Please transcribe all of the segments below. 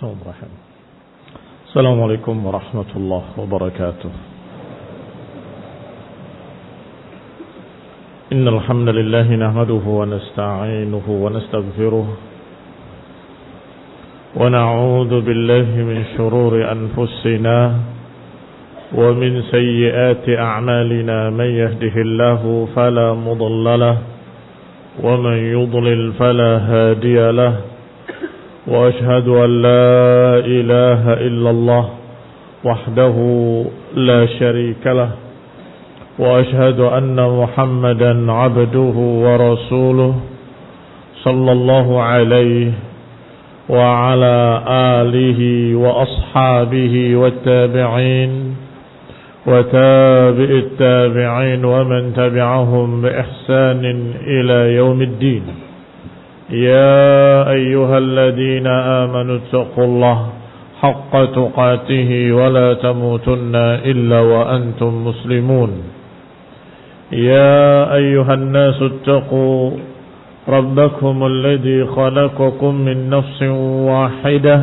Bismillahirrahmanirrahim. Assalamualaikum warahmatullahi wabarakatuh. Innal hamdalillah nahmaduhu wa nasta'inuhu wa nastaghfiruh wa na'udzu billahi min shururi anfusina wa min sayyiati a'malina man yahdihillahu fala mudilla lahu wa man yudlil fala hadiya lahu. وأشهد أن لا إله إلا الله وحده لا شريك له وأشهد أن محمدا عبده ورسوله صلى الله عليه وعلى آله وأصحابه والتابعين وتابع التابعين ومن تبعهم بإحسان إلى يوم الدين. يا أيها الذين آمنوا اتقوا الله حق تقاته ولا تموتن إلا وأنتم مسلمون. يا أيها الناس اتقوا ربكم الذي خلقكم من نفس واحدة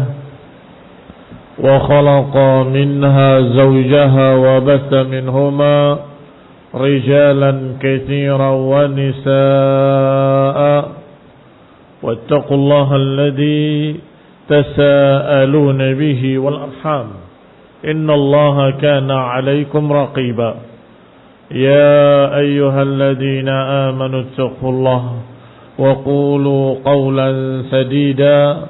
وخلق منها زوجها وبث منهما رجالا كثيرا ونساء واتقوا الله الذي تساءلون به والأرحام إن الله كان عليكم رقيبا. يا أيها الذين آمنوا اتقوا الله وقولوا قولا سديدا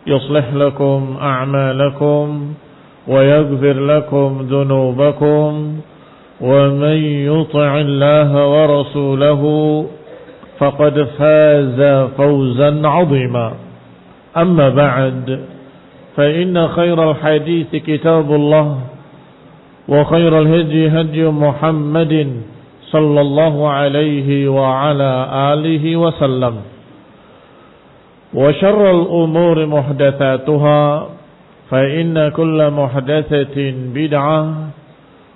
يصلح لكم أعمالكم ويغفر لكم ذنوبكم ومن يطع الله ورسوله فقد فاز فوزا عظيما. أما بعد فإن خير الحديث كتاب الله وخير الهدي هدي محمد صلى الله عليه وعلى آله وسلم وشر الأمور محدثاتها فإن كل محدثة بدعة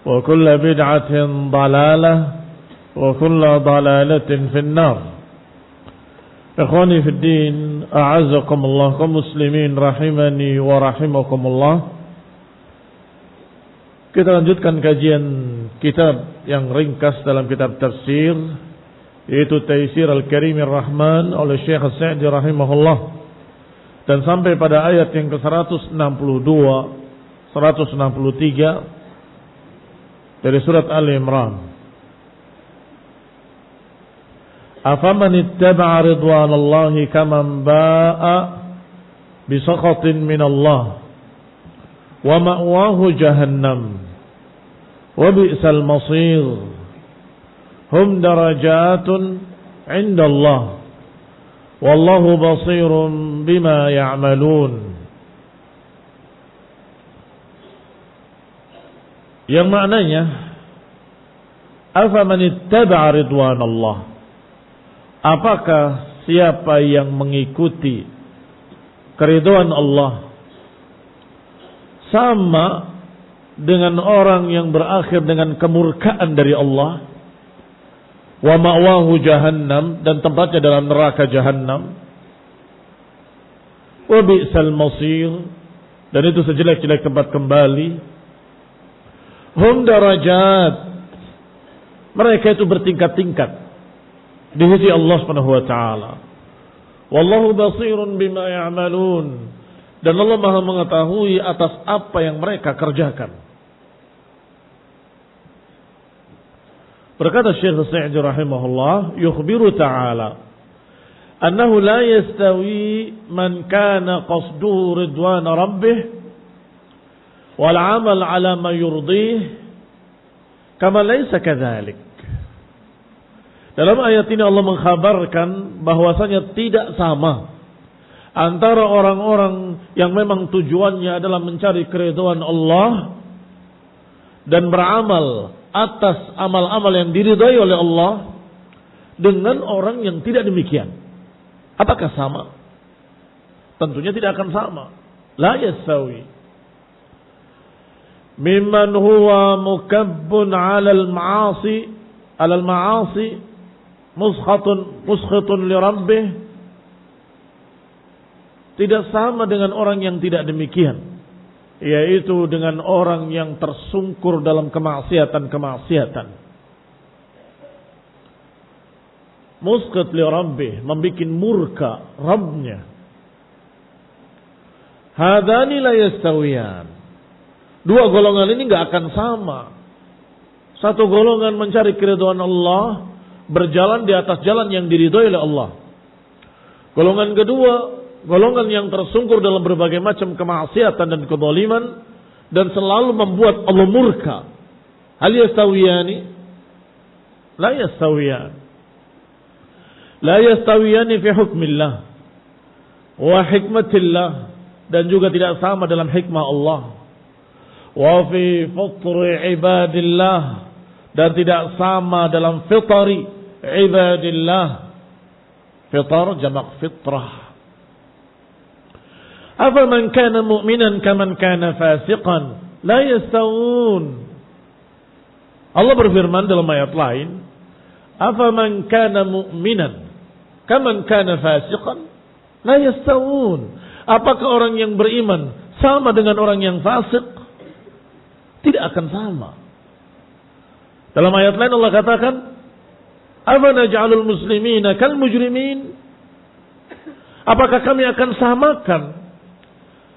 وكل بدعة ضلالة وكل ضلالة في النار. Ikhwani fi din, a'azzakumullah, kaum muslimin rahimani wa rahimakumullah. Kita lanjutkan kajian kitab yang ringkas dalam kitab tafsir, yaitu Taisir Al-Karim Ar-Rahman oleh Syekh As-Sa'di rahimahullah. Dan sampai pada ayat yang ke-162, 163 dari surat Al-Imran. Afaman ittaba'a ridwanallahi kaman ba'a bisakhatin minallah wa ma'wahu jahannam wa bi'sal masir hum darajatun 'indallah wallahu basirun bima ya'malun. Yang maknanya afaman ittaba'a ridwanallah, apakah siapa yang mengikuti keridhaan Allah sama dengan orang yang berakhir dengan kemurkaan dari Allah, wa ma'wahu jahannam, dan tempatnya dalam neraka jahannam, wa bi'sal masir, dan itu sejelek-jelek tempat kembali. Hum darajat, mereka itu bertingkat-tingkat di sisi Allah Subhanahu wa taala. Wallahu basirun bima ya'malun, dan Allah Maha mengetahui atas apa yang mereka kerjakan. Berkata Syekh As-Sa'di rahimahullah, yukhbiru ta'ala annahu la yastawi man kana qasduhu ridwan rabbih wal 'amal 'ala ma yurdih kama laysa kadzalik. Dalam ayat ini Allah mengkhabarkan bahwasanya tidak sama antara orang-orang yang memang tujuannya adalah mencari keridhaan Allah dan beramal atas amal-amal yang diridhai oleh Allah dengan orang yang tidak demikian. Apakah sama? Tentunya tidak akan sama. La yasawi. Mimman huwa mukabbun 'alal ma'asi muskhatun li rabbih tidak sama dengan orang yang tidak demikian, yaitu dengan orang yang tersungkur dalam kemaksiatan. Musqit li rabbih, membuat murka Rabbnya. Hadani la yastawiyan. Dua golongan ini enggak akan sama. Satu golongan mencari keridhaan Allah, berjalan di atas jalan yang diridhoi oleh Allah. Golongan kedua, golongan yang tersungkur dalam berbagai macam kemaksiatan dan kezaliman dan selalu membuat Allah murka. Hal yastawiyani? La yastawiyan. La yastawiyani fi hukmillah wa hikmatillah, dan juga tidak sama dalam hikmah Allah. Wa fi fitri ibadillah, dan tidak sama dalam fitri ibadillah. Fitar jamak fitrah. Afaman kana mu'minan kaman kana fasiqan la yastawun. Allah berfirman dalam ayat lain, afaman kana mu'minan kaman kana fasiqan la yastawun. Apakah orang yang beriman sama dengan orang yang fasik? Tidak akan sama. Dalam ayat lain Allah katakan, afanaj'alul muslimina kal mujrimin. Apakah kami akan samakan?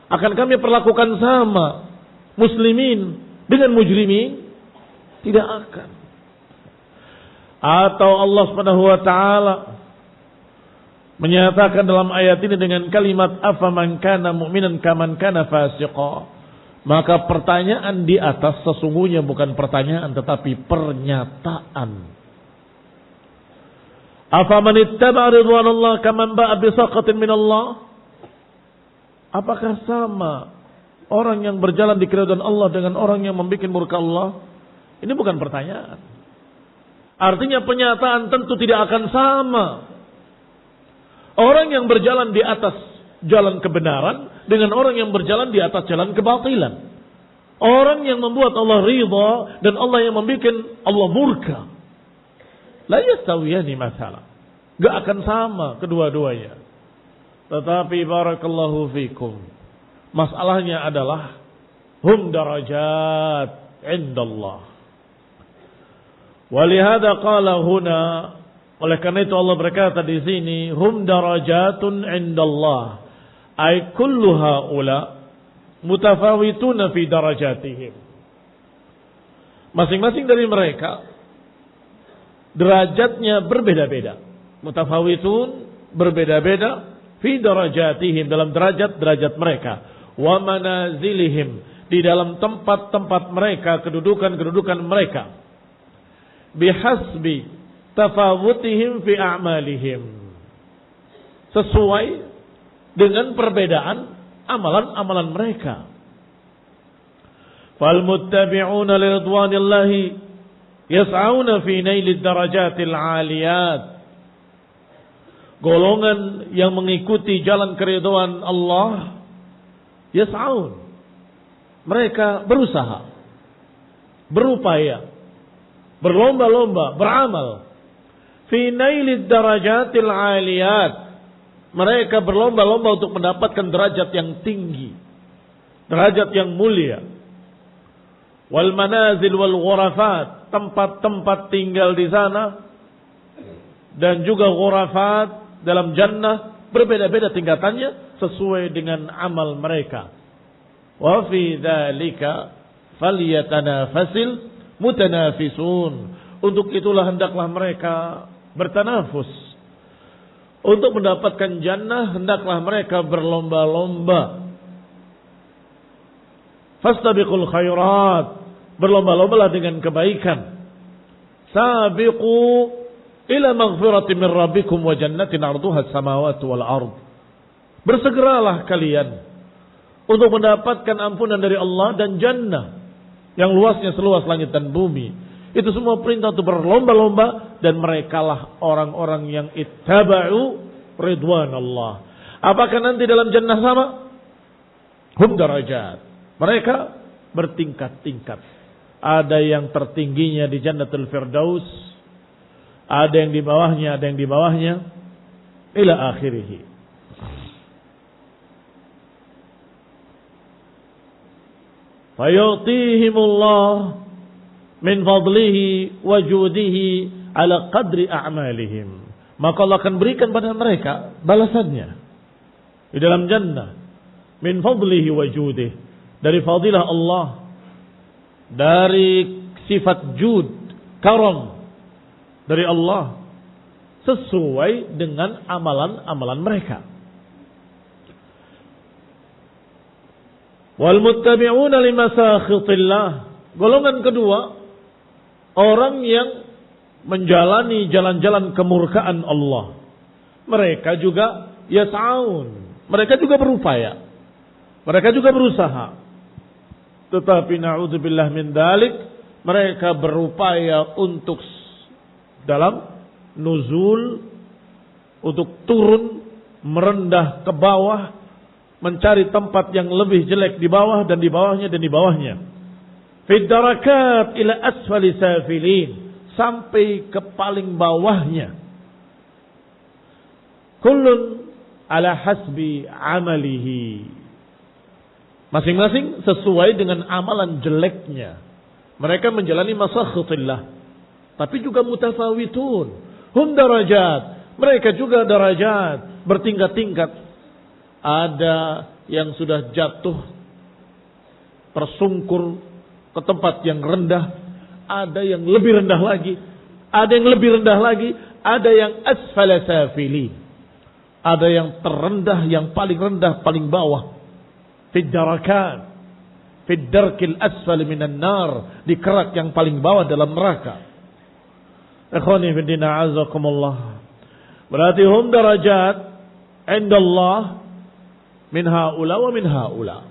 Akan kami perlakukan sama muslimin dengan mujrimin? Tidak akan. Atau Allah Subhanahu wa taala menyatakan dalam ayat ini dengan kalimat afaman kana mu'minan kaman kana fasiqa. Maka pertanyaan di atas sesungguhnya bukan pertanyaan tetapi pernyataan. Afaman ittaba ridwanallah kaman ba'a bisaqatin minallah. Apakah sama orang yang berjalan di keridhaan Allah dengan orang yang membuat murka Allah? Ini bukan pertanyaan. Artinya penyataan tentu tidak akan sama. Orang yang berjalan di atas jalan kebenaran dengan orang yang berjalan di atas jalan kebatilan. Orang yang membuat Allah ridha dan Allah yang membuat Allah murka. La yastawiyani masalah. Gak akan sama kedua-duanya. Tetapi barakallahu fikum, masalahnya adalah hum darajat indallah. Walihada qala huna, oleh karena itu Allah berkata di sini hum darajatun indallah, ay kullu haula mutafawituna fi darajatihim. Masing-masing dari mereka derajatnya berbeda-beda. Mutafawitun berbeda-beda fi darajatihim, dalam derajat-derajat mereka, wa manazilihim, di dalam tempat-tempat mereka, kedudukan-kedudukan mereka, bihasbi tafawutihim fi a'malihim, sesuai dengan perbedaan amalan-amalan mereka. Fal muttabi'una li ridwanillahi yas'auna fi nailid darajatil 'aliyat. Golongan yang mengikuti jalan keridhaan Allah, yas'aun, mereka berusaha, berupaya, berlomba-lomba, beramal. Fi nailid darajatil 'aliyat, mereka berlomba-lomba untuk mendapatkan derajat yang tinggi, derajat yang mulia. Wal manazil wal ghurafat, tempat-tempat tinggal di sana, dan juga ghurafat dalam jannah, berbeda-beda tingkatannya sesuai dengan amal mereka. Wa fi dzalika falyatanafasil mutanafisun. Untuk itulah hendaklah mereka bertanafus. Untuk mendapatkan jannah hendaklah mereka berlomba-lomba. Fastabiqul khairat, berlomba-lombalah dengan kebaikan. Sabiqu ila maghfirati min rabbikum wa jannatin 'arduha as-samawati wal ard. Bersegeralah kalian untuk mendapatkan ampunan dari Allah dan jannah yang luasnya seluas langit dan bumi. Itu semua perintah untuk berlomba-lomba, dan merekalah orang-orang yang ittaba'u ridwan Allah. Apakah nanti dalam jannah sama? Hum darajat. Mereka bertingkat-tingkat. Ada yang tertingginya di Jannatul Firdaus, ada yang di bawahnya, ada yang di bawahnya, ila akhirih. fayu'tihimullah min fadlihi wa judihi ala qadri a'malihim. Maka Allah akan berikan pada mereka balasannya di dalam jannah min fadlihi wa judihi, dari fadilah Allah, dari sifat jud, karam dari Allah, sesuai dengan amalan-amalan mereka. Wal muttabi'una limasakhitillah. Golongan kedua, orang yang menjalani jalan-jalan kemurkaan Allah. Mereka juga yas'aun. Mereka juga berupaya. Mereka juga berusaha. Tetapi na'udzubillah min dalik, mereka berupaya untuk dalam nuzul, untuk turun, merendah ke bawah, mencari tempat yang lebih jelek di bawah dan di bawahnya dan di bawahnya. Fid darakat ila asfali safilin, sampai ke paling bawahnya. Kullun ala hasbi amalihi. Masing-masing sesuai dengan amalan jeleknya. Mereka menjalani masakhitillah, tapi juga mutafawitun. Hum darajat, mereka juga darajat, bertingkat-tingkat. Ada yang sudah jatuh tersungkur ke tempat yang rendah, ada yang lebih rendah lagi, ada yang lebih rendah lagi, ada yang asfala safili, ada yang terendah, yang paling rendah, paling bawah. Fid darakat, fid darkil asfali minan nar, di kerak yang paling bawah dalam neraka. Ikhwani fi din a'azakumullah. Berarti hum darajat indallah min haula wa min haula.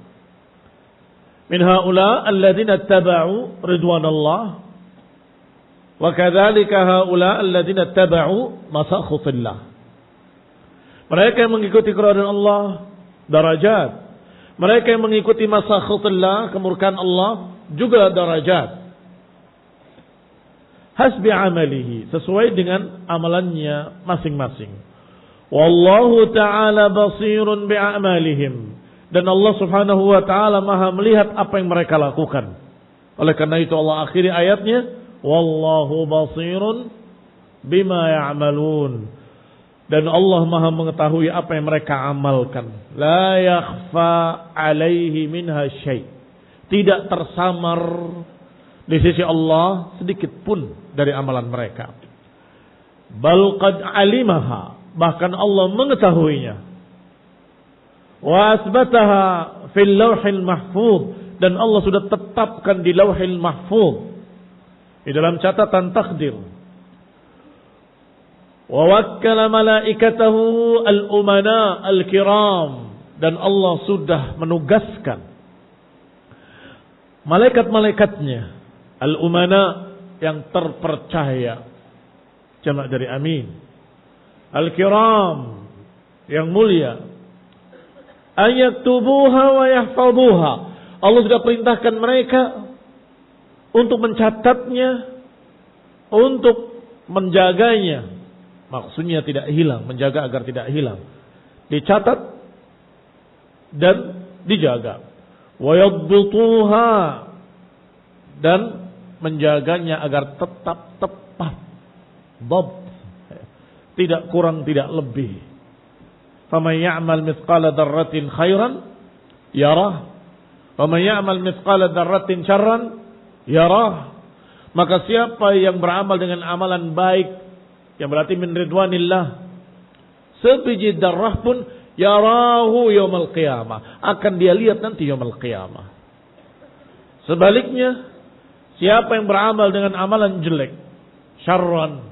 Min haula alladhina ittaba'u ridwanallah, wa kadzalika haula alladhina ittaba'u masakhitillah. Mereka yang mengikuti keridhaan Allah darajat. Mereka yang mengikuti masakhitillah, kemurkaan Allah, juga darajat. Hasbi amalihi, sesuai dengan amalannya masing-masing. Wallahu ta'ala basirun bi'amalihim. Dan Allah subhanahu wa ta'ala maha melihat apa yang mereka lakukan. Oleh karena itu Allah akhiri ayatnya, wallahu basirun bima ya'malun. Dan Allah maha mengetahui apa yang mereka amalkan. La yakhfa alaihi minha syai'. Tidak tersamar di sisi Allah sedikit pun dari amalan mereka. Bal qad alimaha, bahkan Allah mengetahuinya. Wa asbataha fil lauhil mahfuz, dan Allah sudah tetapkan di lauhil mahfuz, di dalam catatan takdir. Wa wakkala malaikatahu al-umana al-kiram, dan Allah sudah menugaskan malaikat-malaikatnya al-umana, yang terpercaya, jamak dari amin, al-kiram, yang mulia, ayaktubuha wa yahfazuha. Allah sudah perintahkan mereka untuk mencatatnya, untuk menjaganya. Maksudnya tidak hilang, menjaga agar tidak hilang. Dicatat dan dijaga. Wa yadbituha, dan menjaganya agar tetap tepat. Dhabt, tidak kurang tidak lebih. Faman ya'mal mithqala dzarratin khairan yarah, waman ya'mal mithqala dzarratin syarran yarah. Maka siapa yang beramal dengan amalan baik, yang berarti min ridwanillah, sebiji darrah pun yarahu yaumil qiyamah, akan dia lihat nanti yaumil qiyamah. Sebaliknya, siapa yang beramal dengan amalan jelek, syarran,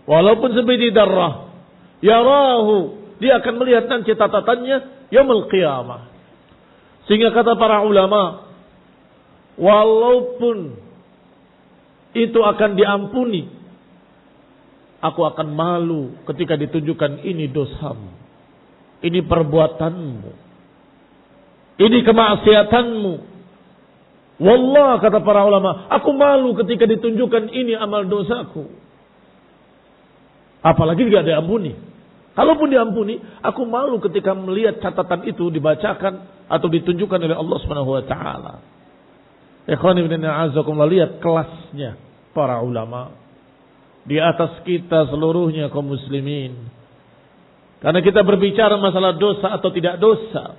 walaupun sebiji darrah, yarahu, dia akan melihat nanti catatannya yaumil qiyamah. Sehingga kata para ulama, walaupun itu akan diampuni, aku akan malu ketika ditunjukkan ini dosamu, ini perbuatanmu, ini kemaksiatanmu. Wallah, kata para ulama, aku malu ketika ditunjukkan ini amal dosaku. Apalagi tidak diampuni. Kalaupun diampuni, aku malu ketika melihat catatan itu dibacakan atau ditunjukkan oleh Allah Subhanahu wa taala. Ikhwan ibn a'azakumullah, lihat kelasnya para ulama di atas kita seluruhnya kaum muslimin. Karena kita berbicara masalah dosa atau tidak dosa.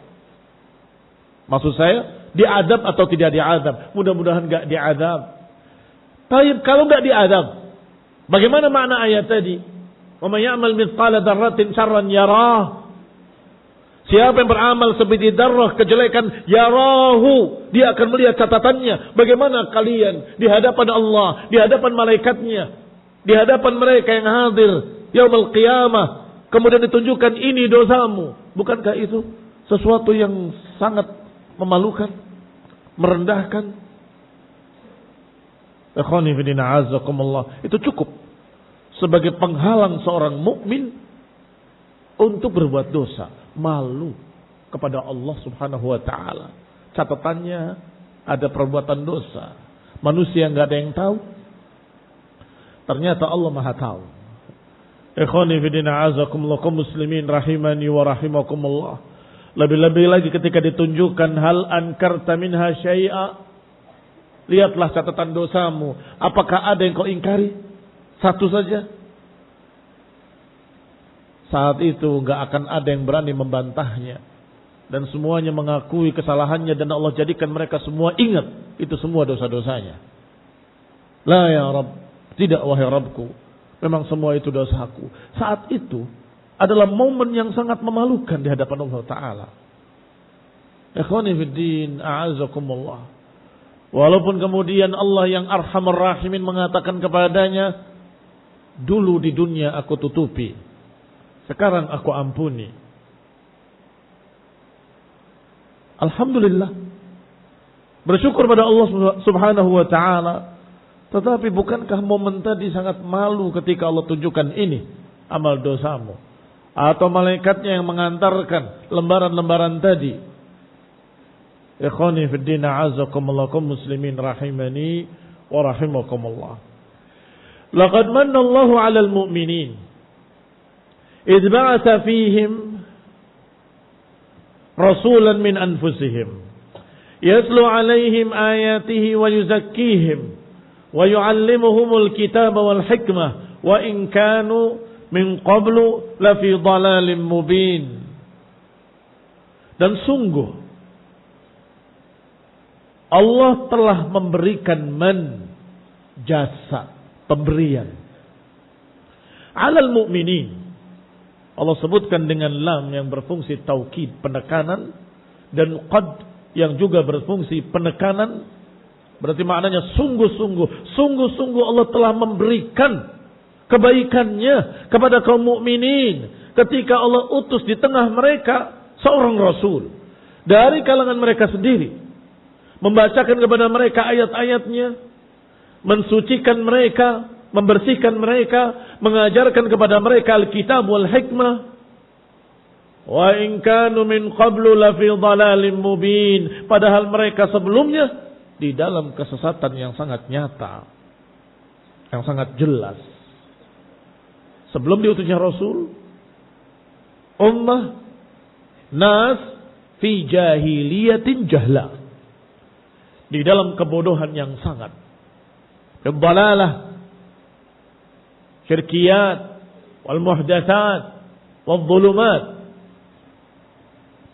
Maksud saya, diadab atau tidak diadab. Mudah-mudahan enggak diadab. Tapi kalau enggak diadab, bagaimana makna ayat tadi? Wa may ya'mal mithqala dzarratin syarran yarah. Siapa yang beramal seperti darah kejelekan, yarahu, dia akan melihat catatannya. Bagaimana kalian di hadapan Allah, di hadapan malaikatnya, di hadapan mereka yang hadir yaumul qiyamah, kemudian ditunjukkan ini dosamu. Bukankah itu sesuatu yang sangat memalukan, merendahkan? Ikhwani fillah azakumullah, itu cukup sebagai penghalang seorang mukmin untuk berbuat dosa, malu kepada Allah Subhanahu wa taala. Catatannya ada perbuatan dosa. Manusia enggak ada yang tahu. Ternyata Allah Maha tahu. Ikhwani fillah azakumullah kaum muslimin rahimani wa rahimakumullah. Lebih-lebih lagi ketika ditunjukkan hal ankarta minha syai'a. Lihatlah catatan dosamu. Apakah ada yang kau ingkari? Satu saja. Saat itu enggak akan ada yang berani membantahnya. Dan semuanya mengakui kesalahannya. Dan Allah jadikan mereka semua ingat. Itu semua dosa-dosanya. La ya Rabb. Tidak wahai Rabbku. Memang semua itu dosaku. Saat itu adalah momen yang sangat memalukan di hadapan Allah Ta'ala. Ikhwani fiddin, a'azakumullah. Walaupun kemudian Allah yang Arhamar Rahimin mengatakan kepadanya, dulu di dunia aku tutupi, sekarang aku ampuni. Alhamdulillah. Bersyukur pada Allah Subhanahu wa Ta'ala. Tetapi bukankah momen tadi sangat malu ketika Allah tunjukkan ini amal dosamu, atau malaikatnya yang mengantarkan lembaran-lembaran tadi? Ikhwani fid din a'azakumullah kaum muslimin rahimani wa rahimakumullah. Laqad manna Allahu 'alal mu'minin idh ba'atha fihim rasulan min anfusihim yatlu 'alaihim ayatihi wa yuzakkihim wa yu'allimuhumul kitaba wal hikmah wa in kanu min qablu lafi dhalalin mubin. Dan sungguh Allah telah memberikan jasa pemberian alal mu'minin. Allah sebutkan dengan lam yang berfungsi taukid, penekanan, dan qad yang juga berfungsi penekanan. Berarti maknanya sungguh-sungguh Allah telah memberikan kebaikannya kepada kaum mukminin ketika Allah utus di tengah mereka seorang rasul dari kalangan mereka sendiri, membacakan kepada mereka ayat-ayatnya, mensucikan mereka, membersihkan mereka, mengajarkan kepada mereka Alkitab wal hikmah. Wa in kanu min qablu lafi dhalalin mubin. Padahal mereka sebelumnya di dalam kesesatan yang sangat nyata, yang sangat jelas. Sebelum diutusnya Rasul, ummah nas fi jahiliyatin jahla, di dalam kebodohan yang sangat, dhalalah, syirkiyat, wal muhdatsat, wal dhulumat,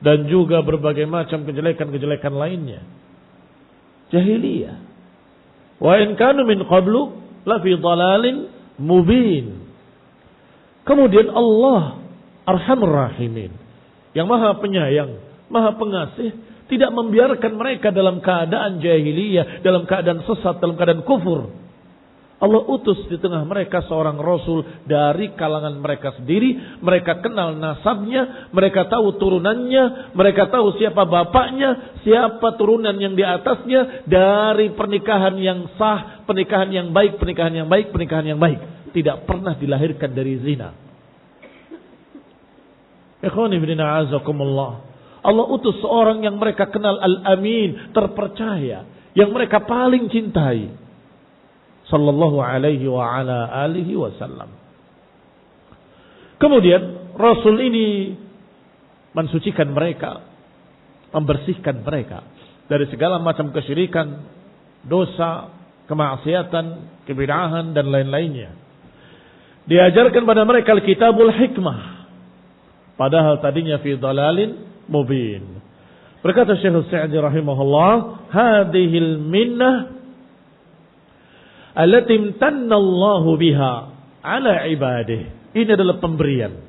dan juga berbagai macam kejelekan-kejelekan lainnya. Jahiliyah. Wa in kanu min qablu la fi dhalalin mubin. Kemudian Allah Arhamur Rahimin, yang Maha Penyayang, Maha Pengasih, tidak membiarkan mereka dalam keadaan jahiliyah, dalam keadaan sesat, dalam keadaan kufur. Allah utus di tengah mereka seorang Rasul dari kalangan mereka sendiri. Mereka kenal nasabnya, mereka tahu turunannya, mereka tahu siapa bapaknya, siapa turunan yang di atasnya, dari pernikahan yang sah, pernikahan yang baik, pernikahan yang baik, pernikahan yang baik. Tidak pernah dilahirkan dari zina. Ikhwani fillah azakumullah. Allah utus seorang yang mereka kenal al-amin, terpercaya, yang mereka paling cintai, sallallahu alaihi wa ala alihi wasallam. Kemudian Rasul ini mensucikan mereka, membersihkan mereka dari segala macam kesyirikan, dosa, kemaksiatan, kebid'ahan dan lain-lainnya. Diajarkan pada mereka Al-Kitabul Hikmah, padahal tadinya fi dhalalin mubin. Berkata Syekh Sa'di rahimahullah, hadhil minnah allati imtanna Allahu biha ala ibadihi. Ini adalah pemberian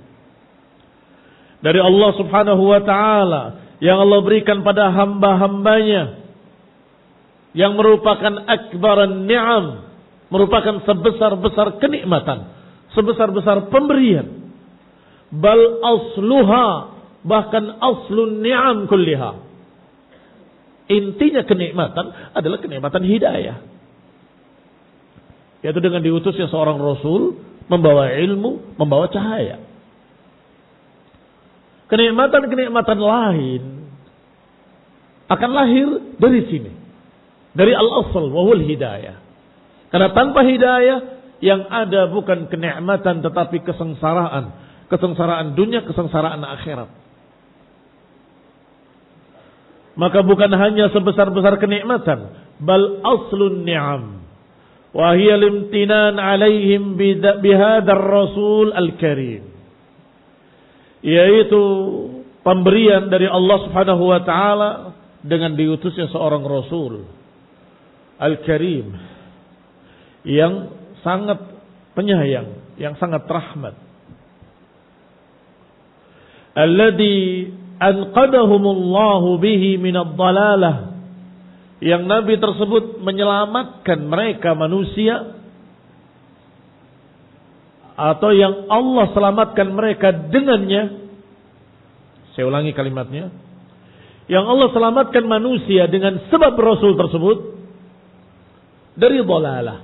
dari Allah Subhanahu wa taala yang Allah berikan pada hamba-hambanya, yang merupakan akbaran ni'am, merupakan sebesar-besar kenikmatan, sebesar-besar pemberian. Bal asluha, bahkan aslun ni'am kulliha. Intinya kenikmatan adalah kenikmatan hidayah, yaitu dengan diutusnya seorang rasul membawa ilmu, membawa cahaya. Kenikmatan-kenikmatan lain akan lahir dari sini, dari al-asl wa huwal hidayah. Karena tanpa hidayah yang ada bukan kenikmatan tetapi kesengsaraan, kesengsaraan dunia, kesengsaraan akhirat. Maka bukan hanya sebesar-besar kenikmatan, bal aslun ni'am wa hiya limtinan alaihim bihadzal rasul al-karim, yaitu pemberian dari Allah Subhanahu wa taala dengan diutusnya seorang rasul al-karim yang sangat penyayang, yang sangat rahmat. Alladzi anqadahumullahu bihi minad dhalalah, yang nabi tersebut menyelamatkan mereka manusia, atau yang Allah selamatkan mereka dengannya. Saya ulangi kalimatnya. Yang Allah selamatkan manusia dengan sebab rasul tersebut dari dhalalah.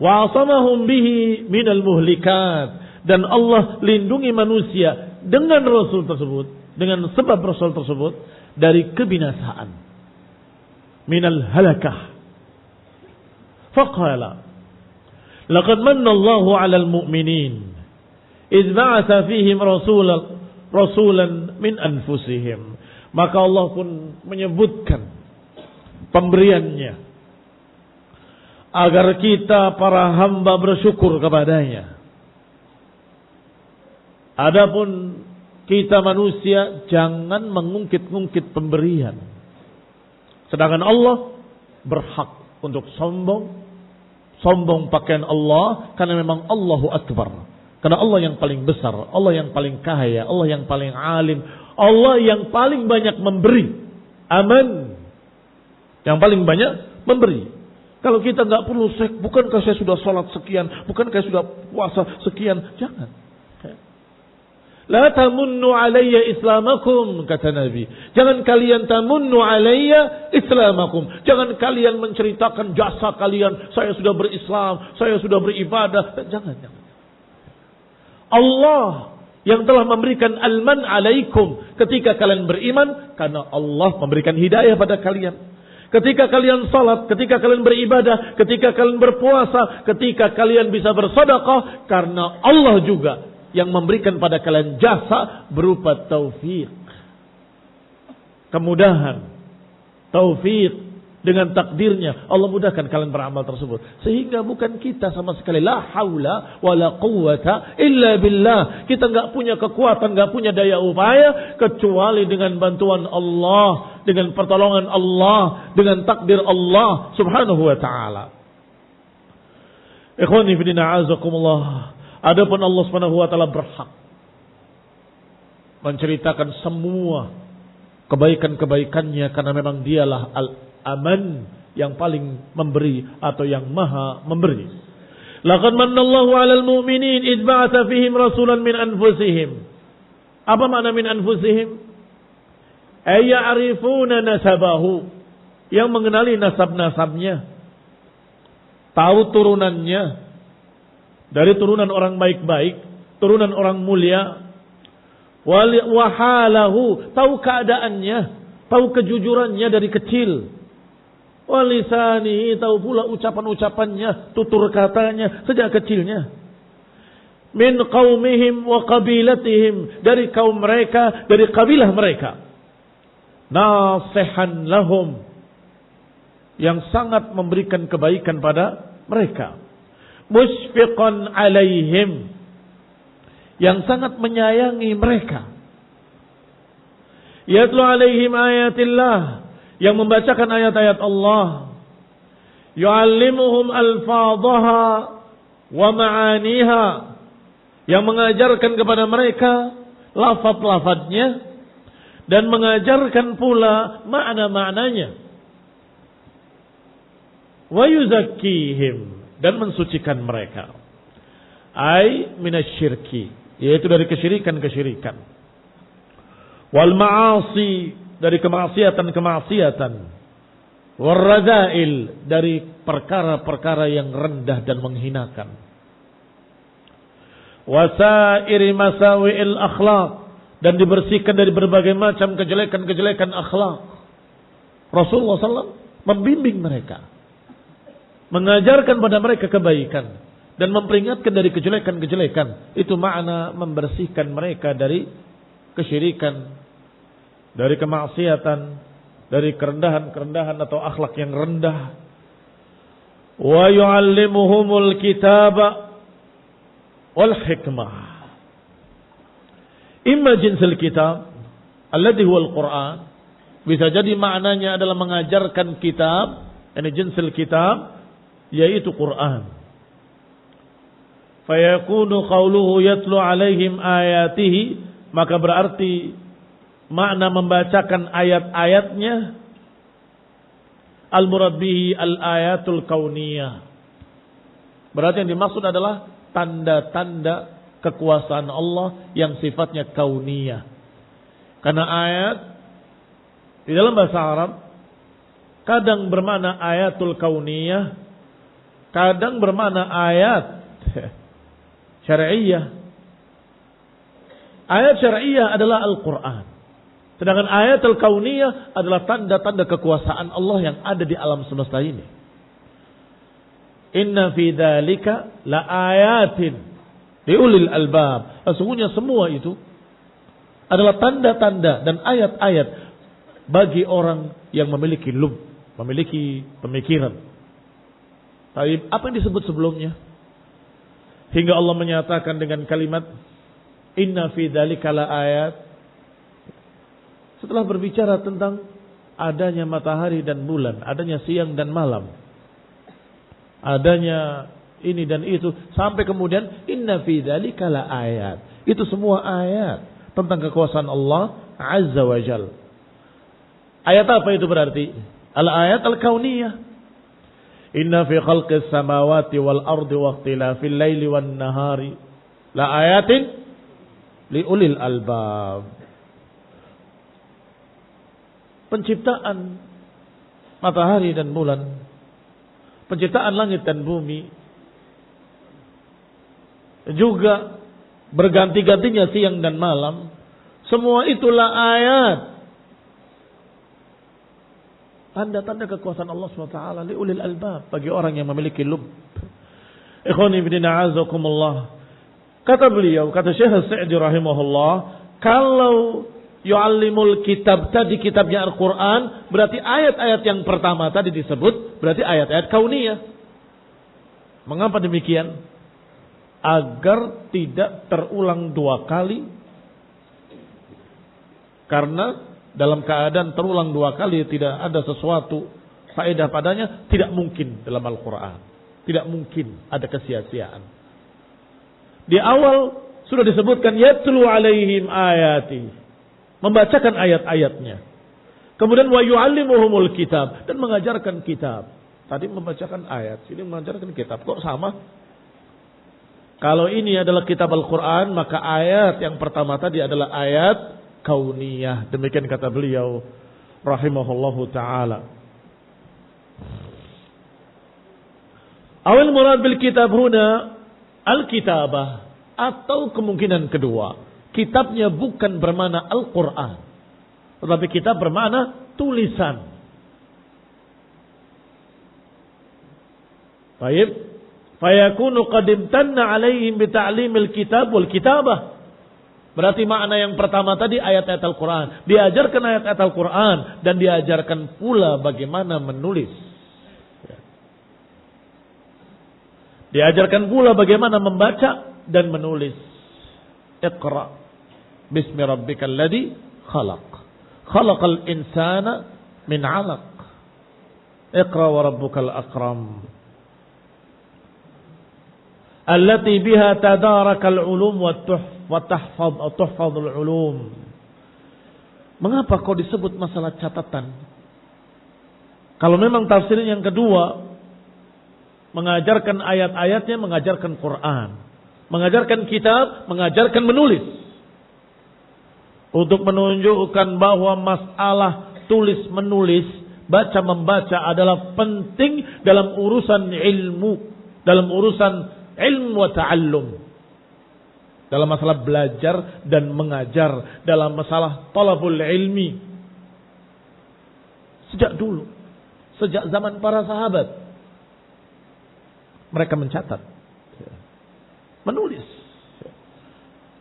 Wa asamahum bihi minal muhlikat, dan Allah lindungi manusia dengan rasul tersebut, dengan sebab rasul tersebut dari kebinasaan, minal halakah. Faqala laqad manna Allahu 'alal mu'minin idz ba'atha fihim rasulan min anfusihim. Maka Allah pun menyebutkan pemberiannya agar kita para hamba bersyukur kepadanya. Adapun kita manusia jangan mengungkit-ungkit pemberian. Sedangkan Allah berhak untuk sombong pakaian Allah, karena memang Allahu Akbar. Karena Allah yang paling besar, Allah yang paling kaya, Allah yang paling alim, Allah yang paling banyak memberi. Aman. Yang paling banyak memberi. Kalau kita nggak perlu, bukankah saya sudah sholat sekian, bukankah saya sudah puasa sekian? Jangan. La tamunnu alayya islamakum, kata Nabi. Jangan kalian tamunnu alayya islamakum. Jangan kalian menceritakan jasa kalian. Saya sudah berislam, saya sudah beribadah. Jangan. Allah yang telah memberikan al-man alaikum ketika kalian beriman, karena Allah memberikan hidayah pada kalian. Ketika kalian salat, ketika kalian beribadah, ketika kalian berpuasa, ketika kalian bisa bersedekah, karena Allah juga yang memberikan pada kalian jasa berupa taufik, kemudahan, taufik dengan takdirnya. Allah mudahkan kalian beramal tersebut. Sehingga bukan kita sama sekali, la haula wala quwwata illa billah. Kita enggak punya kekuatan, enggak punya daya upaya kecuali dengan bantuan Allah, dengan pertolongan Allah, dengan takdir Allah Subhanahu wa taala. Ikhwani fi din a'azakumullah. Adapun Allah Subhanahu wa taala berhak menceritakan semua kebaikan-kebaikannya, karena memang dialah al-aman, yang paling memberi atau yang maha memberi. Laqad manallahu 'alal mu'minin idz ba'atsa fihim rasulan min anfusihim. Apa makna min anfusihim? Ay ya'rifuna nasabahu, yang mengenali nasab-nasabnya, tahu turunannya, dari turunan orang baik-baik, turunan orang mulia. Wahalahu, tahu keadaannya, tahu kejujurannya dari kecil. Walisani, tahu pula ucapan-ucapannya, tutur katanya sejak kecilnya. Min qaumihim wa qabilatihim, dari kaum mereka, dari kabilah mereka. Nasihan lahum, yang sangat memberikan kebaikan pada mereka. Musyfiqan alaihim, yang sangat menyayangi mereka. Yatlu alaihim ayatillah, yang membacakan ayat-ayat Allah. Yu'allimuhum alfadhaha wa ma'aniha, yang mengajarkan kepada mereka lafaz-lafaznya dan mengajarkan pula makna-maknanya. Wa yuzakkihim, dan mensucikan mereka. Ai minasyirki, yaitu dari kesyirikan-kesyirikan. Wal ma'asi, dari kemaksiatan-kemaksiatan. Wal radzail, dari perkara-perkara yang rendah dan menghinakan. Wasairi masawi'il akhlaq, dan dibersihkan dari berbagai macam kejelekan-kejelekan akhlak. Rasulullah SAW membimbing mereka, mengajarkan pada mereka kebaikan dan memperingatkan dari kejelekan-kejelekan. Itu makna membersihkan mereka dari kesyirikan, dari kemaksiatan, dari kerendahan-kerendahan atau akhlak yang rendah. Wa yu'allimuhumul kitaba wal hikmah. Imma jinsil kitab alladhi huwal Qur'an, bisa jadi maknanya adalah mengajarkan kitab, ini jinsil kitab, yaitu Quran. Fayakunu qawluhu yatlu alaihim ayatihi, maka berarti makna membacakan ayat-ayatnya al-murad bihi al-ayatul kauniyah. Berarti yang dimaksud adalah tanda-tanda kekuasaan Allah yang sifatnya kauniyah. Karena ayat di dalam bahasa Arab kadang bermakna ayatul kauniyah, kadang bermakna ayat syar'iyyah. Ayat syar'iyyah adalah Al-Quran. Sedangkan ayat al-kauniyah adalah tanda-tanda kekuasaan Allah yang ada di alam semesta ini. Inna fi dzalika la ayatin liulil albab. Sesungguhnya semua itu adalah tanda-tanda dan ayat-ayat bagi orang yang memiliki lub, memiliki pemikiran. Tapi apa yang disebut sebelumnya? Hingga Allah menyatakan dengan kalimat inna fi dzalika la ayat. Setelah berbicara tentang adanya matahari dan bulan, adanya siang dan malam, adanya ini dan itu, sampai kemudian inna fi dzalika la ayat. Itu semua ayat tentang kekuasaan Allah Azza wa Jalla. Ayat apa itu berarti? Al-ayat al-kauniyah. Inna fi khalqis samawati wal ardi wa ikhtilafil laili wan nahari la ayatin li ulil albab. Penciptaan matahari dan bulan, penciptaan langit dan bumi, juga berganti-gantinya siang dan malam, semua itulah ayat, tanda-tanda kekuasaan Allah SWT liulil albab, bagi orang yang memiliki lub. Ikhwani fillah azakumullah. Kata beliau, kata Syekh Sa'di rahimahullah, kalau yu'allimul kitab tadi kitabnya Al-Quran, berarti ayat-ayat yang pertama tadi disebut berarti ayat-ayat kauniyah. Mengapa demikian? Agar tidak terulang dua kali. Karena dalam keadaan terulang dua kali tidak ada sesuatu faedah padanya, tidak mungkin dalam Al-Quran. Tidak mungkin ada kesia-siaan. Di awal sudah disebutkan yatlu alaihim ayati, membacakan ayat-ayatnya. Kemudian wa yu'allimuhumul kitab, dan mengajarkan kitab. Tadi membacakan ayat, sini mengajarkan kitab. Kok sama? Kalau ini adalah kitab Al-Quran, maka ayat yang pertama tadi adalah ayat kauniyah. Demikian kata beliau rahimahullahu ta'ala. Awal murad bil kitab huna al-kitabah, atau kemungkinan kedua, kitabnya bukan bermakna Al-Quran, tetapi kitab bermakna tulisan. Baik, fayakunu qad imtanna alaihim bita'limil kitab wal kitabah. Berarti makna yang pertama tadi ayat-ayat Al-Quran, diajarkan ayat-ayat Al-Quran dan diajarkan pula bagaimana menulis. Diajarkan pula bagaimana membaca dan menulis. Iqra bismi rabbikal ladzi khalaq. Khalaqal insana min 'alaq. Iqra wa rabbukal akram. Allati biha tadarakal ulum wa tuhfadul ulum. Mengapa kau disebut masalah catatan? Kalau memang tafsir yang kedua mengajarkan ayat-ayatnya, mengajarkan Quran, mengajarkan kitab, mengajarkan menulis. Untuk menunjukkan bahwa masalah tulis menulis, baca membaca adalah penting dalam urusan ilmu, dalam urusan ilmu wa ta'allum, dalam masalah belajar dan mengajar, dalam masalah talabul ilmi. Sejak dulu, sejak zaman para sahabat, mereka mencatat, menulis.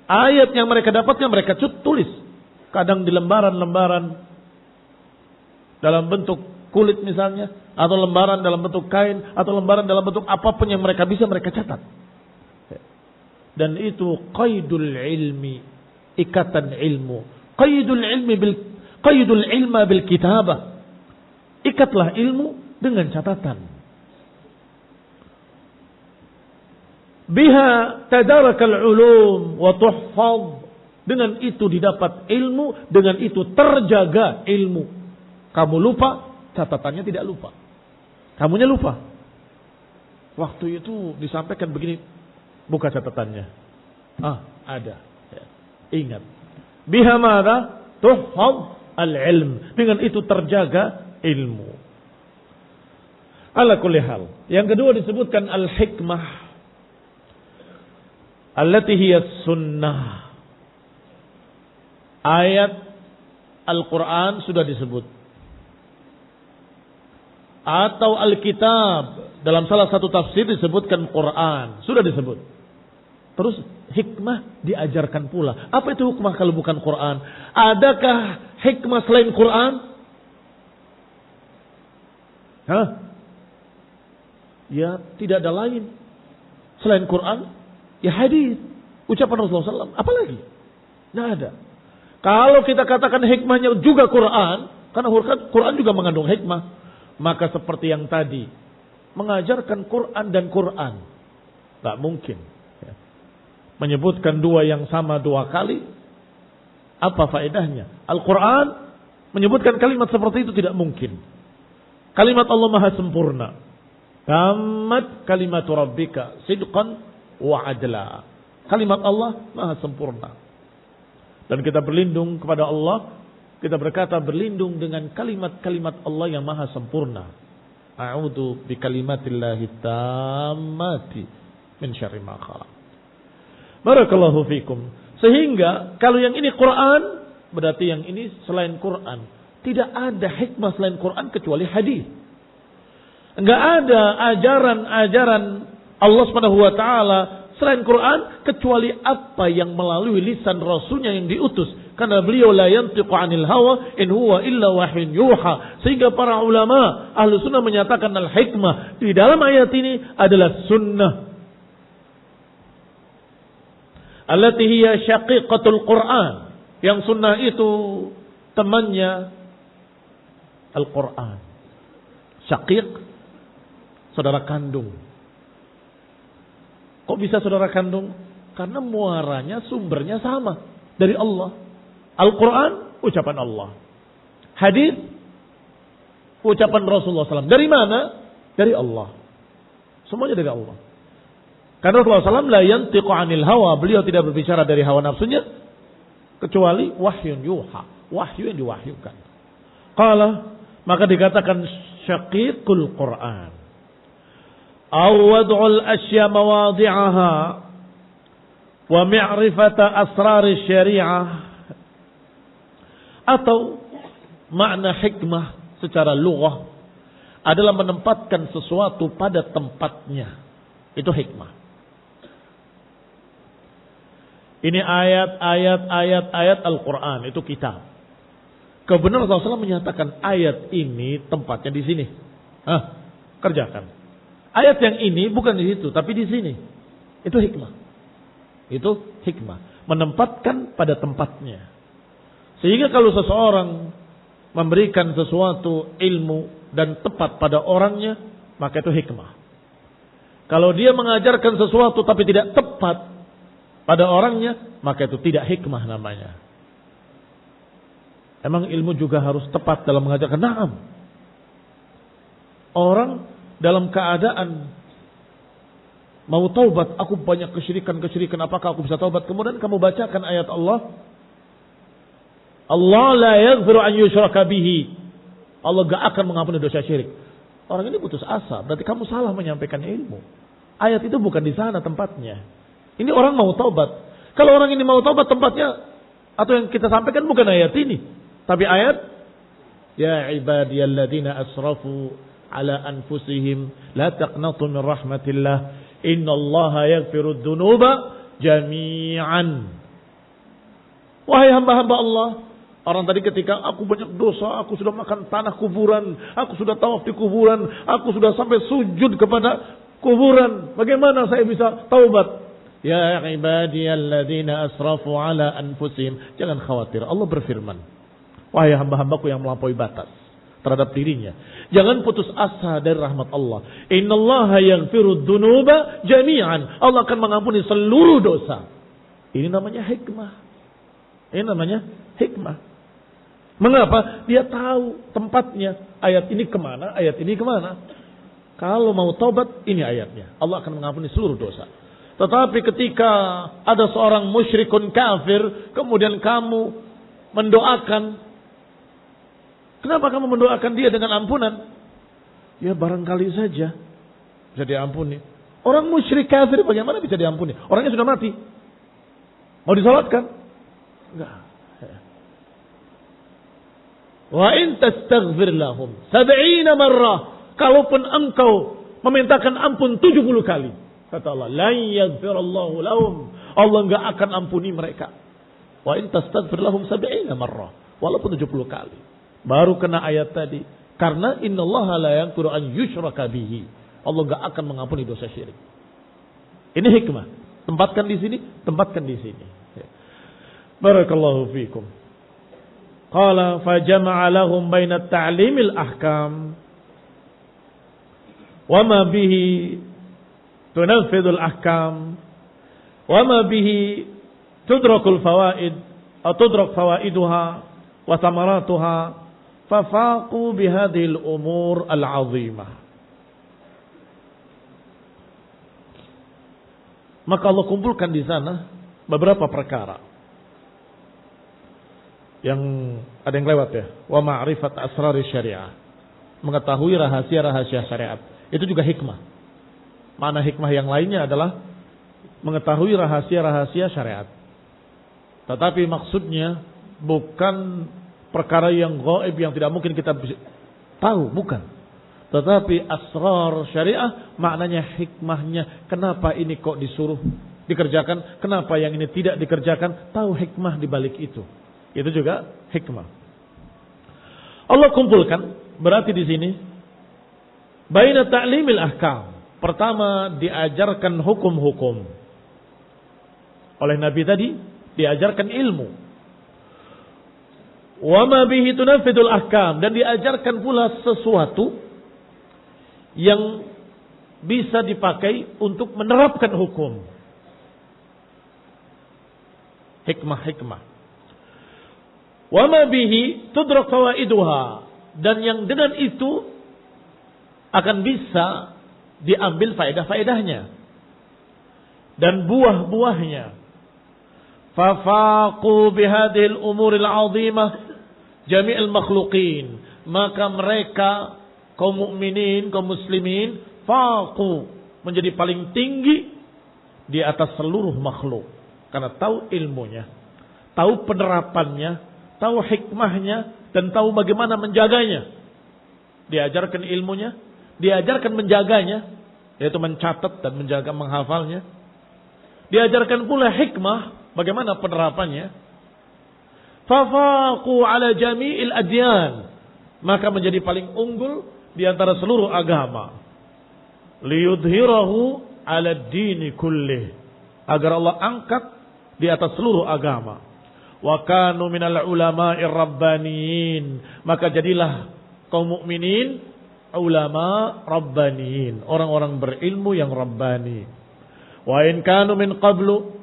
Ayat yang mereka dapatkan mereka tulis. Kadang di lembaran-lembaran dalam bentuk kulit misalnya, atau lembaran dalam bentuk kain, atau lembaran dalam bentuk apapun yang mereka bisa mereka catat. Dan itu qaidul ilmi, ikatan ilmu. Qaidul ilma bil kitabah. Ikatlah ilmu dengan catatan. Biha tadarakal ulum wa tuhfaz. Dengan itu didapat ilmu, dengan itu terjaga ilmu. Kamu lupa, catatannya tidak lupa. Kamunya lupa. Waktu itu disampaikan begini, buka catatannya. Ada. Ya. Ingat. Biha madza tuhfaz al-ilm. Dengan itu terjaga ilmu. Ala kulli hal. Yang kedua disebutkan al-hikmah. Allati hiya sunnah. Ayat Al-Quran sudah disebut. Atau Alkitab. Dalam salah satu tafsir disebutkan Quran. Sudah disebut. Terus hikmah diajarkan pula. Apa itu hikmah kalau bukan Quran? Adakah hikmah selain Quran? Ya tidak ada lain. Selain Quran, ya hadis. Ucapan Rasulullah SAW. Apalagi? Tidak ada. Kalau kita katakan hikmahnya juga Quran, karena Quran juga mengandung hikmah, maka seperti yang tadi, mengajarkan Quran dan Quran, tak mungkin. Menyebutkan dua yang sama dua kali, apa faedahnya? Al-Quran menyebutkan kalimat seperti itu tidak mungkin. Kalimat Allah maha sempurna. Tammat kalimatu rabbika sidqan wa adla. Kalimat Allah maha sempurna. Dan kita berlindung kepada Allah. Kita berkata berlindung dengan kalimat-kalimat Allah yang maha sempurna. A'udzu bikalimatillahi tammati min syarri ma khalaq. Barakallahu fikum. Sehingga kalau yang ini Quran, berarti yang ini selain Quran. Tidak ada hikmah selain Quran kecuali hadis. Enggak ada ajaran-ajaran Allah Subhanahu wa taala selain Quran kecuali apa yang melalui lisan Rasulnya yang diutus. Karena beliau la yantiqu 'anil hawa in huwa illa wahyun yuha. Sehingga para ulama ahlu sunnah menyatakan al-hikmah di dalam ayat ini adalah sunnah. Allati hiya syaqiqatul Quran. Yang sunnah itu temannya Al-Quran. Syaqiq, saudara kandung. Kok bisa saudara kandung? Karena muaranya, sumbernya sama. Dari Allah. Al-Quran, ucapan Allah. Hadis, ucapan Rasulullah SAW. Dari mana? Dari Allah. Semuanya dari Allah. Karena Rasulullah SAW la yantiqu 'anil hawa. Beliau tidak berbicara dari hawa nafsunya. Kecuali wahyun yuha. Wahyu yang diwahyukan. Qala, maka dikatakan syaqiqul Quran. Awad'ul asya mawadi'aha wa mi'rifata asrar syariah. Atau makna hikmah secara lughah adalah menempatkan sesuatu pada tempatnya. Itu hikmah. Ini ayat Al-Quran, itu kitab. Kebenaran Rasulullah menyatakan ayat ini tempatnya di sini. Kerjakan. Ayat yang ini bukan di situ, tapi di sini. Itu hikmah. Itu hikmah. Menempatkan pada tempatnya. Sehingga kalau seseorang memberikan sesuatu ilmu dan tepat pada orangnya, maka itu hikmah. Kalau dia mengajarkan sesuatu tapi tidak tepat pada orangnya, maka itu tidak hikmah namanya. Emang ilmu juga harus tepat dalam mengajarkan? Naam. Orang dalam keadaan mau taubat, aku banyak kesyirikan, apakah aku bisa taubat? Kemudian kamu bacakan ayat Allah, Allah la yaghfiru an yushraka bihi. Allah gak akan mengampuni dosa syirik. Orang ini putus asa, berarti kamu salah menyampaikan ilmu. Ayat itu bukan di sana tempatnya. Ini orang mau taubat. Kalau orang ini mau taubat, tempatnya atau yang kita sampaikan bukan ayat ini, tapi ayat ya ibadiyalladzina asrafu ala anfusihim la taqnatu min rahmatillah innallaha yaghfirud dzunuba jami'an. Wahai hamba-hamba Allah, orang tadi ketika aku banyak dosa, aku sudah makan tanah kuburan, aku sudah tawaf di kuburan, aku sudah sampai sujud kepada kuburan, bagaimana saya bisa taubat? Ya ibadiyalladzina asrafu ala anfusihim. Jangan khawatir, Allah berfirman, wahai hamba-hambaku yang melampaui batas terhadap dirinya, jangan putus asa dari rahmat Allah. Innallaha yaghfirud dzunuba jami'an. Allah akan mengampuni seluruh dosa. Ini namanya hikmah. Ini namanya hikmah. Mengapa? Dia tahu tempatnya. Ayat ini kemana, ayat ini kemana. Kalau mau taubat, ini ayatnya. Allah akan mengampuni seluruh dosa. Tetapi ketika ada seorang musyrikun kafir, kemudian kamu mendoakan, kenapa kamu mendoakan dia dengan ampunan? Ya barangkali saja bisa diampuni. Orang musyrik kafir bagaimana bisa diampuni? Orangnya sudah mati. Mau disalatkan? Enggak. Wa in tastaghfir lahum 70 marrah. Kalaupun engkau memintakan ampun 70 kali, kata Allah, la yaghfirallahu lahum. Allah enggak akan ampuni mereka. Wa in tastaghfir lahum 70 marrah. Walaupun 70 kali. Baru kena ayat tadi. Karena innallaha la yaghfiru an yushraka bihi. Allah enggak akan mengampuni dosa syirik. Ini hikmah. Tempatkan di sini, tempatkan di sini. Barakallahu fikum. Qala fajama'a lahum baina ta'limil ahkam wa ma bihi tunafidul ahkam wa ma bihi tudrakul fawaid atau tudrak fawaiduha wa thamaratuha fafaqu bihadhil umur al-'azimah. Maka Allah kumpulkan di sana beberapa perkara yang ada yang lewat ya, wa ma'rifat asrari syariah, mengetahui rahasia-rahasia syariat. Itu juga hikmah. Mana hikmah yang lainnya adalah mengetahui rahasia-rahasia syariat. Tetapi maksudnya bukan perkara yang gaib yang tidak mungkin kita tahu, bukan. Tetapi asrar syariah maknanya hikmahnya, kenapa ini kok disuruh dikerjakan, kenapa yang ini tidak dikerjakan, tahu hikmah di balik itu. Itu juga hikmah. Allah kumpulkan berarti di sini baina ta'limil ahkam. Pertama diajarkan hukum-hukum. Oleh Nabi tadi diajarkan ilmu. Wa ma bihi tunafidul ahkam, dan diajarkan pula sesuatu yang bisa dipakai untuk menerapkan hukum. Hikmah-hikmah. Wa ma bihi tudrak fawaiduha, dan yang dengan itu akan bisa diambil faedah-faedahnya dan buah-buahnya. Fafaqu bihadhil umuril 'azimah jami'il makhluqin, maka mereka kaum mukminin, kaum muslimin, faqu, menjadi paling tinggi di atas seluruh makhluk karena tahu ilmunya, tahu penerapannya, tahu hikmahnya, dan tahu bagaimana menjaganya. Diajarkan ilmunya, diajarkan menjaganya, yaitu mencatat dan menjaga, menghafalnya. Diajarkan pula hikmah, bagaimana penerapannya. Fafaqu ala jami'il adyan, maka menjadi paling unggul di antara seluruh agama. liyudhhirahu 'ala ad-dini kullih, agar Allah angkat di atas seluruh agama. Wa kanu minal ulama'ir rabbaniyin, maka jadilah kaum mukminin ulama rabbaniyin, orang-orang berilmu yang rabbani. Wa in kanu min qablu,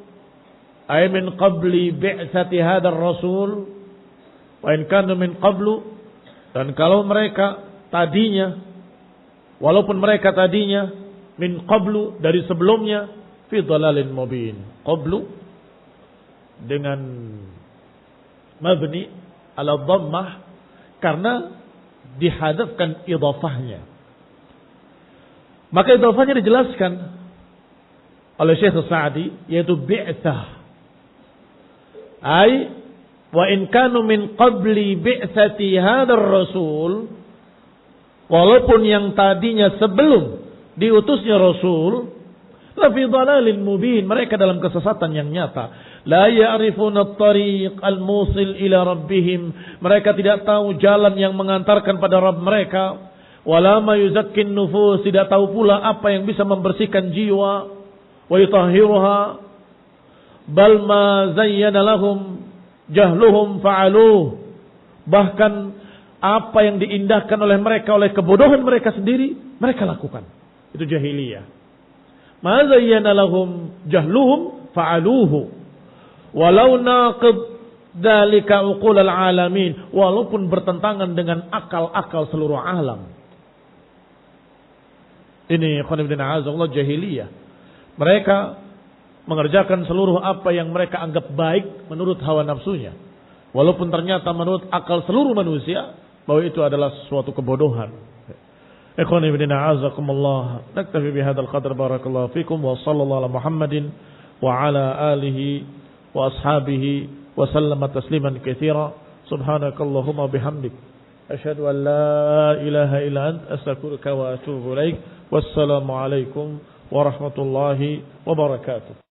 ay min qabli bi'tsati hadzal rasul, wa in kanu min qablu, dan kalau mereka tadinya, walaupun mereka tadinya min qablu, dari sebelumnya, fi dhalalin mubin. Qablu dengan mabni ala dhammah karena dihadafkan idhafahnya. Maka idhafahnya dijelaskan oleh Syekh Sa'di, yaitu bi'tsah. Ay wa in kanu min qabli bi'tsati hadzal rasul, walaupun yang tadinya sebelum diutusnya rasul, la fi dhalalin mubin, mereka dalam kesesatan yang nyata. La ya'rifuna at-tariq al-musil ila rabbihim, mereka tidak tahu jalan yang mengantarkan pada Rabb mereka. Wala ma yuzakkin nufus, tidak tahu pula apa yang bisa membersihkan jiwa. Wa yutahhiruha, bal ma zayyana lahum jahluhum fa'aluh, bahkan apa yang diindahkan oleh mereka oleh kebodohan mereka sendiri, mereka lakukan. Itu jahiliyah. Ma zayyana lahum jahluhum fa'aluhu walau naqid dzalika uqul al-alamin, walaupun bertentangan dengan akal-akal seluruh alam. Ini khonibdin a'azallah jahiliyah. Mereka mengerjakan seluruh apa yang mereka anggap baik menurut hawa nafsunya, walaupun ternyata menurut akal seluruh manusia bahwa itu adalah suatu kebodohan. Ikhwani fillah a'azakumullah, naktafi bihadzal qadar, barakallahu fikum, wa sallallahu ala Muhammadin wa ala alihi wa ashabihi wa sallama tasliman katsira. Subhanakallahumma bihamdik, asyhadu an la ilaha illa anta, astaghfiruka wa atubu ilaik. Wassalamu alaikum warahmatullahi wabarakatuh.